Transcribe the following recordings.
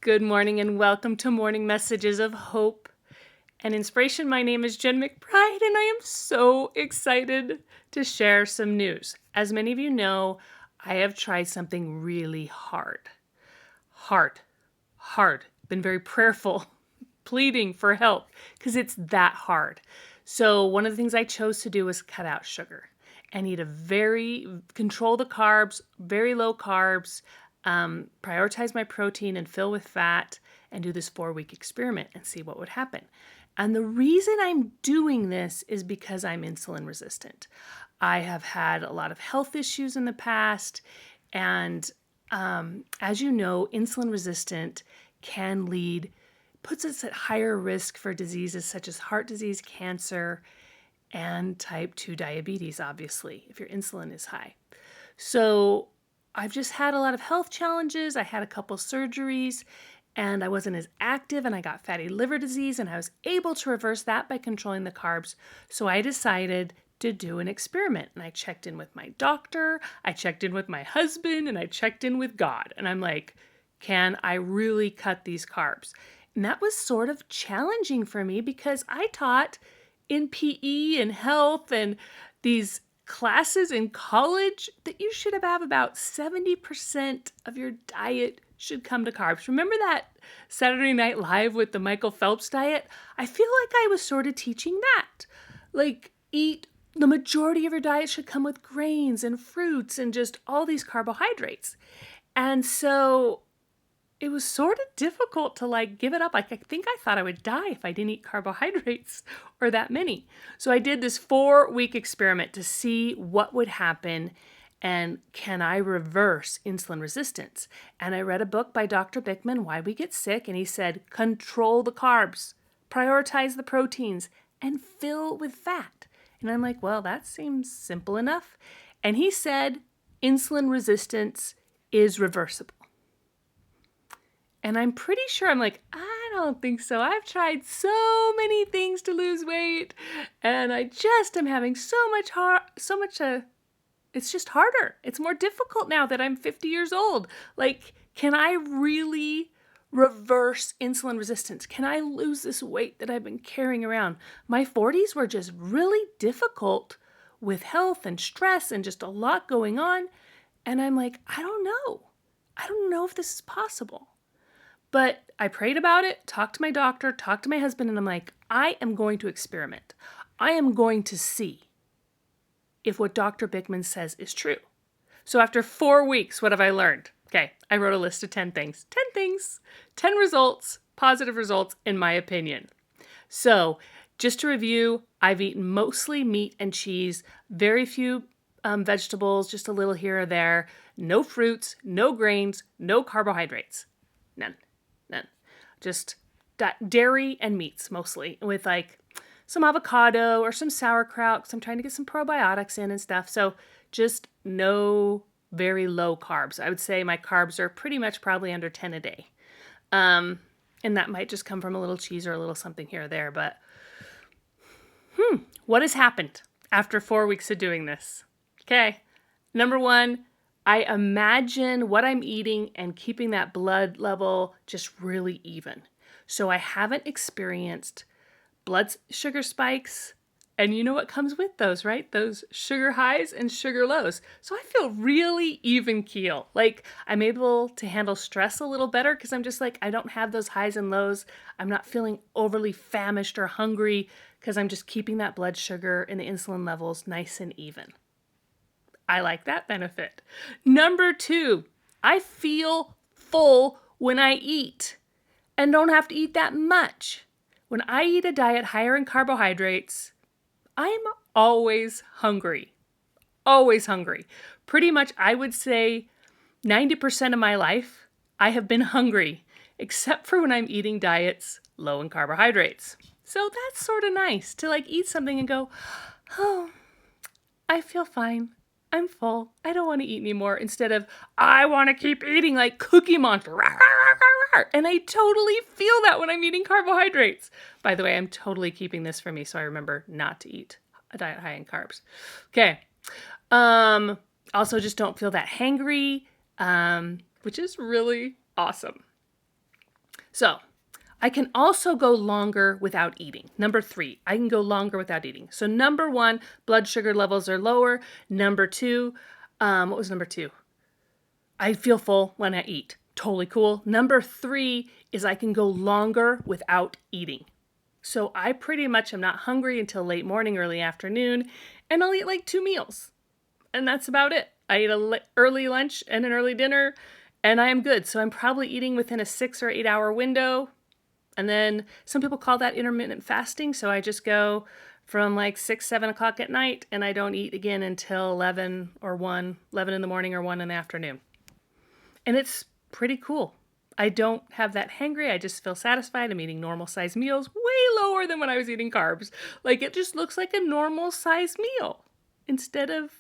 Good morning and welcome to Morning Messages of Hope and Inspiration. My name is Jen McBride and I am so excited to share some news. As many of you know, I have tried something really hard. Been very prayerful, pleading for help because it's that hard. So one of the things I chose to do was cut out sugar and control the carbs, very low carbs, prioritize my protein and fill with fat and do this 4-week experiment and see what would happen. And the reason I'm doing this is because I'm insulin resistant. I have had a lot of health issues in the past, and as you know, insulin resistant puts us at higher risk for diseases such as heart disease, cancer, and type 2 diabetes, obviously, if your insulin is high. So I've just had a lot of health challenges. I had a couple surgeries and I wasn't as active and I got fatty liver disease, and I was able to reverse that by controlling the carbs. So I decided to do an experiment, and I checked in with my doctor, I checked in with my husband, and I checked in with God. And I'm like, can I really cut these carbs? And that was sort of challenging for me because I taught in PE and health and these classes in college that you should have about 70% of your diet should come to carbs. Remember that Saturday Night Live with the Michael Phelps diet? I feel like I was sort of teaching that. Like, eat the majority of your diet should come with grains and fruits and just all these carbohydrates. And so it was sort of difficult to give it up. I think I thought I would die if I didn't eat carbohydrates or that many. So I did this 4-week experiment to see what would happen and can I reverse insulin resistance. And I read a book by Dr. Bikman, Why We Get Sick, and he said, control the carbs, prioritize the proteins, and fill with fat. And I'm like, well, that seems simple enough. And he said, insulin resistance is reversible. And I'm pretty sure, I'm like, I don't think so. I've tried so many things to lose weight, and I just am having it's just harder. It's more difficult now that I'm 50 years old. Can I really reverse insulin resistance? Can I lose this weight that I've been carrying around? My 40s were just really difficult with health and stress and just a lot going on. And I'm like, I don't know. I don't know if this is possible. But I prayed about it, talked to my doctor, talked to my husband, and I'm like, I am going to experiment. I am going to see if what Dr. Bikman says is true. So after 4 weeks, what have I learned? Okay, I wrote a list of 10 things. 10 things, 10 results, positive results, in my opinion. So just to review, I've eaten mostly meat and cheese, very few vegetables, just a little here or there, no fruits, no grains, no carbohydrates. None. Just dairy and meats mostly, with some avocado or some sauerkraut because I'm trying to get some probiotics in and stuff. So just no very low carbs. I would say my carbs are pretty much probably under 10 a day. And that might just come from a little cheese or a little something here or there. But what has happened after 4 weeks of doing this? Okay. Number one, I imagine what I'm eating and keeping that blood level just really even. So I haven't experienced blood sugar spikes. And you know what comes with those, right? Those sugar highs and sugar lows. So I feel really even keel. I'm able to handle stress a little better because I'm just I don't have those highs and lows. I'm not feeling overly famished or hungry because I'm just keeping that blood sugar and the insulin levels nice and even. I like that benefit. Number 2, I feel full when I eat and don't have to eat that much. When I eat a diet higher in carbohydrates, I'm always hungry. Always hungry. Pretty much, I would say 90% of my life, I have been hungry, except for when I'm eating diets low in carbohydrates. So that's sort of nice to eat something and go, oh, I feel fine. I'm full. I don't want to eat anymore. Instead of, I want to keep eating like Cookie Monster. And I totally feel that when I'm eating carbohydrates. By the way, I'm totally keeping this for me so I remember not to eat a diet high in carbs. Okay. Also, just don't feel that hangry, which is really awesome. So I can also go longer without eating. Number 3, I can go longer without eating. So number 1, blood sugar levels are lower. Number 2, what was number 2? I feel full when I eat. Totally cool. Number 3 is I can go longer without eating. So I pretty much am not hungry until late morning, early afternoon, and I'll eat like 2 meals. And that's about it. I eat an early lunch and an early dinner, and I am good. So I'm probably eating within a 6 or 8 hour window. And then some people call that intermittent fasting. So I just go from like 6, 7 o'clock at night, and I don't eat again until 11 in the morning or 1 in the afternoon. And it's pretty cool. I don't have that hangry. I just feel satisfied. I'm eating normal size meals, way lower than when I was eating carbs. Like it just looks like a normal size meal instead of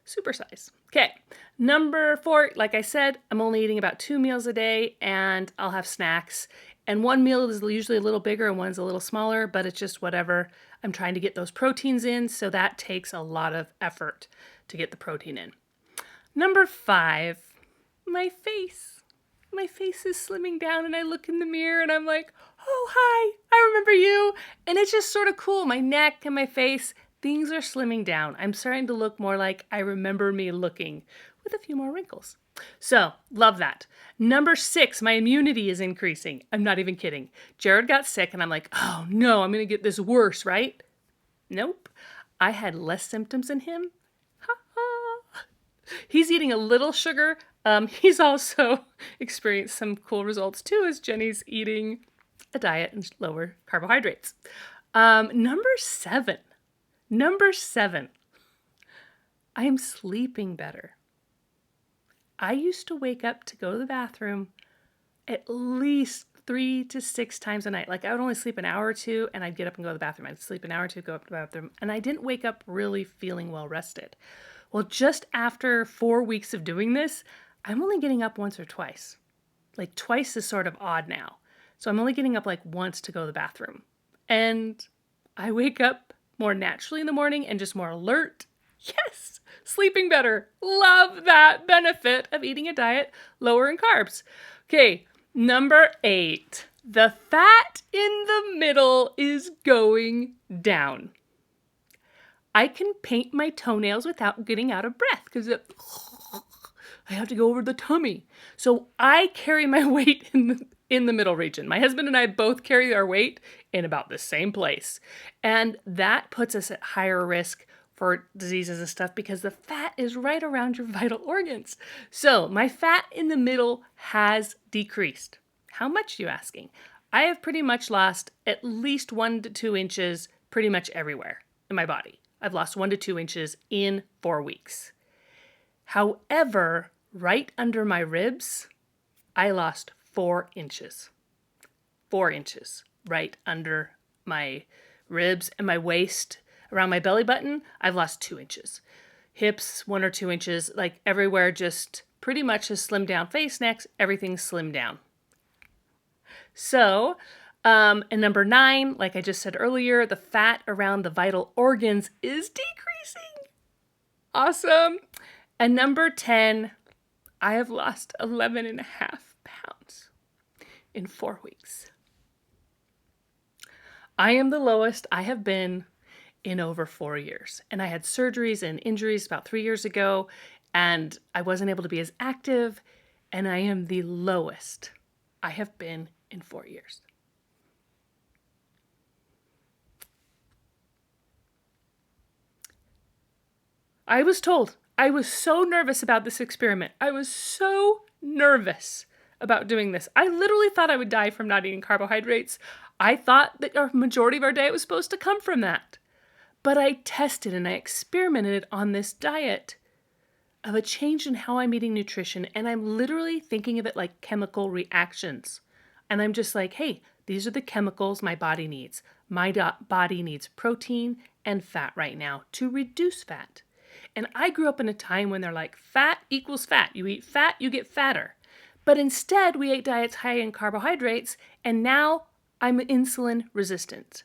super size. Okay, number 4, like I said, I'm only eating about 2 meals a day, and I'll have snacks. And one meal is usually a little bigger and one's a little smaller, but it's just whatever. I'm trying to get those proteins in, so that takes a lot of effort to get the protein in. Number 5, my face. My face is slimming down, and I look in the mirror and I'm like, oh, hi, I remember you. And it's just sort of cool. My neck and my face, things are slimming down. I'm starting to look more like I remember me looking, with a few more wrinkles. So, love that. Number 6, my immunity is increasing. I'm not even kidding. Jared got sick and I'm like, oh no, I'm going to get this worse, right? Nope. I had less symptoms than him. Ha ha. He's eating a little sugar. He's also experienced some cool results too, as Jenny's eating a diet and lower carbohydrates. Number 7, I am sleeping better. I used to wake up to go to the bathroom at least 3 to 6 times a night. Like I would only sleep an hour or 2 and I'd get up and go to the bathroom. I'd sleep an hour or 2, go up to the bathroom. And I didn't wake up really feeling well rested. Well, just after 4 weeks of doing this, I'm only getting up once or twice. Like twice is sort of odd now. So I'm only getting up like once to go to the bathroom. And I wake up more naturally in the morning and just more alert. Yes, sleeping better. Love that benefit of eating a diet lower in carbs. Okay, number 8. The fat in the middle is going down. I can paint my toenails without getting out of breath because I have to go over the tummy. So I carry my weight in the middle region. My husband and I both carry our weight in about the same place. And that puts us at higher risk for diseases and stuff because the fat is right around your vital organs. So my fat in the middle has decreased. How much, you asking? I have pretty much lost at least 1 to 2 inches pretty much everywhere in my body. I've lost 1 to 2 inches in 4 weeks. However, right under my ribs, I lost 4 inches. 4 inches right under my ribs, and my waist around my belly button, I've lost 2 inches. Hips, 1 or 2 inches, like everywhere just pretty much has slimmed down. Face, neck, everything's slimmed down. So, and number 9, like I just said earlier, the fat around the vital organs is decreasing. Awesome. And number 10, I have lost 11.5 pounds in 4 weeks. I am the lowest I have been in over 4 years. And I had surgeries and injuries about 3 years ago, and I wasn't able to be as active, and I am the lowest I have been in 4 years. I was told, I was so nervous about this experiment. I was so nervous about doing this. I literally thought I would die from not eating carbohydrates. I thought that a majority of our diet was supposed to come from that. But I tested and I experimented on this diet of a change in how I'm eating nutrition, and I'm literally thinking of it like chemical reactions. And I'm just like, hey, these are the chemicals my body needs. My body needs protein and fat right now to reduce fat. And I grew up in a time when they're like, fat equals fat. You eat fat, you get fatter. But instead, we ate diets high in carbohydrates, and now I'm insulin resistant.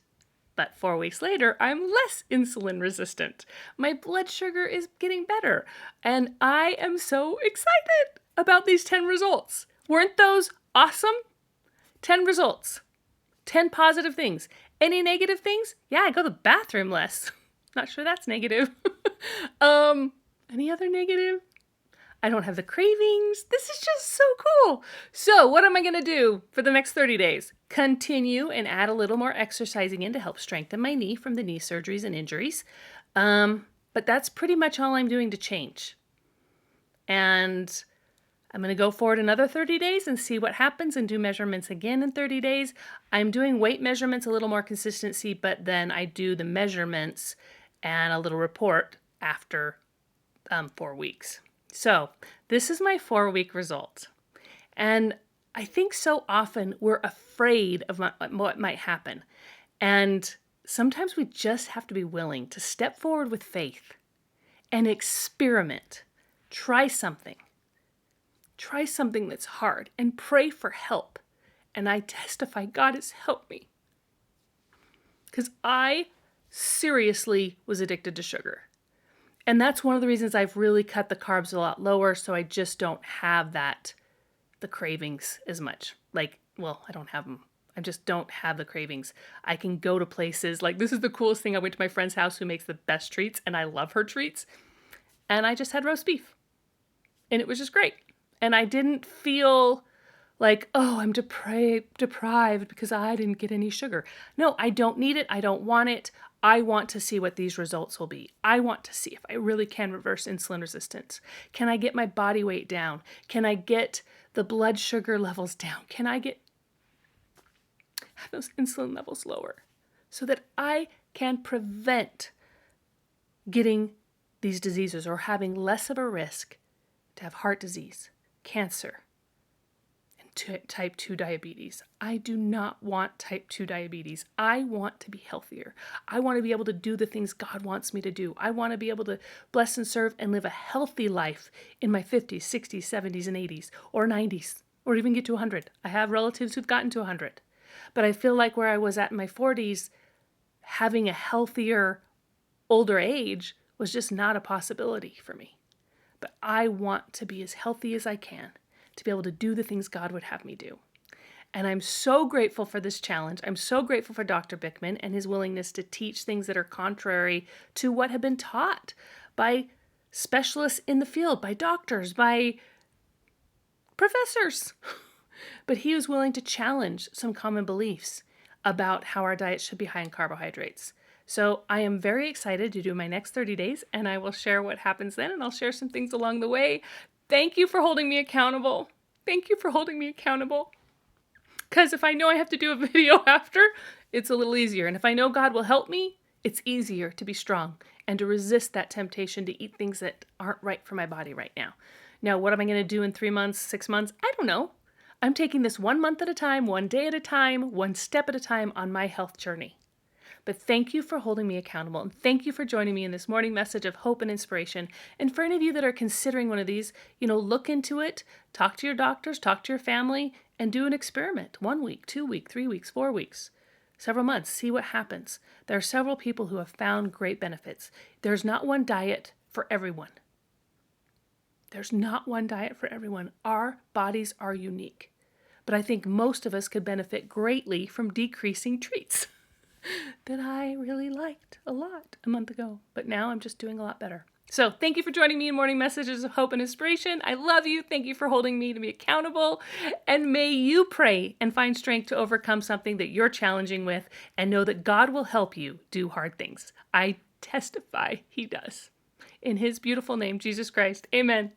But 4 weeks later, I'm less insulin resistant. My blood sugar is getting better. And I am so excited about these 10 results. Weren't those awesome? 10 results, 10 positive things. Any negative things? Yeah, I go to the bathroom less. Not sure that's negative. Any other negative? I don't have the cravings. This is just so cool. So what am I going to do for the next 30 days? Continue and add a little more exercising in to help strengthen my knee from the knee surgeries and injuries. But that's pretty much all I'm doing to change. And I'm going to go forward another 30 days and see what happens and do measurements again in 30 days. I'm doing weight measurements, a little more consistency, but then I do the measurements and a little report after 4 weeks. So this is my 4-week result. And I think so often we're afraid of what might happen. And sometimes we just have to be willing to step forward with faith and experiment. Try something. Try something that's hard and pray for help. And I testify God has helped me. Because I seriously was addicted to sugar. And that's one of the reasons I've really cut the carbs a lot lower, so I just don't have the cravings as much. I don't have them. I just don't have the cravings. I can go to places, this is the coolest thing. I went to my friend's house who makes the best treats, and I love her treats. And I just had roast beef. And it was just great. And I didn't feel like, oh, I'm deprived because I didn't get any sugar. No, I don't need it. I don't want it. I want to see what these results will be. I want to see if I really can reverse insulin resistance. Can I get my body weight down? Can I get the blood sugar levels down? Can I have those insulin levels lower so that I can prevent getting these diseases or having less of a risk to have heart disease, cancer, and type 2 diabetes. I do not want type 2 diabetes. I want to be healthier. I want to be able to do the things God wants me to do. I want to be able to bless and serve and live a healthy life in my 50s, 60s, 70s, and 80s, or 90s, or even get to 100. I have relatives who've gotten to 100. But I feel like where I was at in my 40s, having a healthier older age was just not a possibility for me. But I want to be as healthy as I can to be able to do the things God would have me do. And I'm so grateful for this challenge. I'm so grateful for Dr. Bikman and his willingness to teach things that are contrary to what have been taught by specialists in the field, by doctors, by professors. But he was willing to challenge some common beliefs about how our diet should be high in carbohydrates. So I am very excited to do my next 30 days, and I will share what happens then, and I'll share some things along the way. Thank you for holding me accountable. Thank you for holding me accountable. Because if I know I have to do a video after, it's a little easier. And if I know God will help me, it's easier to be strong and to resist that temptation to eat things that aren't right for my body right now. Now, what am I going to do in 3 months, 6 months? I don't know. I'm taking this 1 month at a time, 1 day at a time, 1 step at a time on my health journey. But thank you for holding me accountable, and thank you for joining me in this morning message of hope and inspiration. And for any of you that are considering one of these, look into it, talk to your doctors, talk to your family, and do an experiment. 1 week, 2 weeks, 3 weeks, 4 weeks, several months, see what happens. There are several people who have found great benefits. There's not one diet for everyone. There's not one diet for everyone. Our bodies are unique. But I think most of us could benefit greatly from decreasing treats that I really liked a lot a month ago. But now I'm just doing a lot better. So thank you for joining me in Morning Messages of Hope and Inspiration. I love you. Thank you for holding me to be accountable. And may you pray and find strength to overcome something that you're challenging with, and know that God will help you do hard things. I testify He does. In His beautiful name, Jesus Christ. Amen.